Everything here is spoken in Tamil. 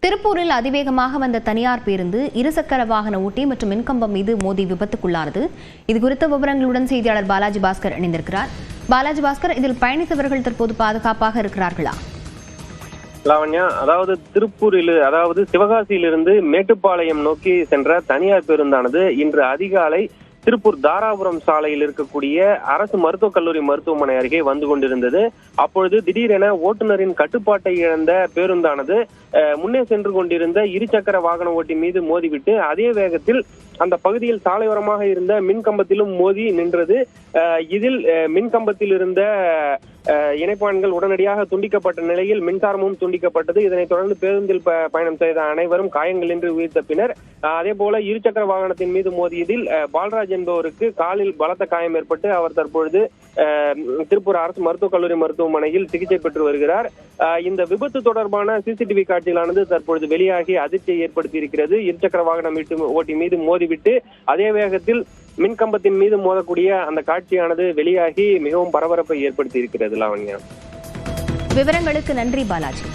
திருப்பூரில் அதிவேகமாக வந்த தனியார் பேருந்து இருசக்கர வாகன ஓட்டி மற்றும் மின்கம்பம் மீது மோதி விபத்துக்குள்ளானது. இதுகுறித்த விவரங்களுடன் செய்தியாளர் பாலாஜி பாஸ்கர் இணைந்திருக்கிறார். பாலாஜி பாஸ்கர், இதில் பயணித்தவர்கள் தற்போது பாதுகாப்பாக இருக்கிறார்களா? லாவண்யா, அதாவது சிவகாசியிலிருந்து மேட்டுப்பாளையம் நோக்கி சென்ற தனியார் பேருந்தானது இன்று அதிகாலை திருப்பூர் தாராபுரம் சாலையில் இருக்கக்கூடிய அரசு மருத்துவக் கல்லூரி மருத்துவமனை அருகே வந்து கொண்டிருந்தது. அப்பொழுது திடீரென ஓட்டுநரின் கட்டுப்பாட்டை இழந்த பேருந்தானது முன்னே சென்று கொண்டிருந்த இருசக்கர வாகன ஓட்டி மீது மோதிவிட்டு அதே வேகத்தில் அந்த பகுதியில் சாலையோரமாக இருந்த மின்கம்பத்திலும் மோதி நின்றது. இதில் மின்கம்பத்தில் இருந்த இணைப்பான்கள் உடனடியாக துண்டிக்கப்பட்ட நிலையில் மின்சாரமும் துண்டிக்கப்பட்டது. இதனைத் தொடர்ந்து பேருந்தில் பயணம் செய்த அனைவரும் காயங்களின்றி உயிர் தப்பினர். அதே போல இருசக்கர வாகனத்தின் மீது மோதியதில் பால்ராஜ் என்பவருக்கு காலில் பலத்த காயம் ஏற்பட்டு அவர் தற்பொழுது திருப்பூர் அரசு மருத்துவக் கல்லூரி மருத்துவமனையில் சிகிச்சை பெற்று வருகிறார். இந்த விபத்து தொடர்பான சிசிடிவி காட்சிகளானது தற்பொழுது வெளியாகி அதிர்ச்சியை ஏற்படுத்தி இருக்கிறது. இருசக்கர வாகனம் ஓட்டி மீது மோதிவிட்டு அதே வேகத்தில் மின்கம்பத்தின் மீது மோதக்கூடிய அந்த காட்சியானது வெளியாகி மிகவும் பரபரப்பை ஏற்படுத்தி இருக்கிறது. லாவண்யா, விவரங்களுக்கு நன்றி பாலாஜி.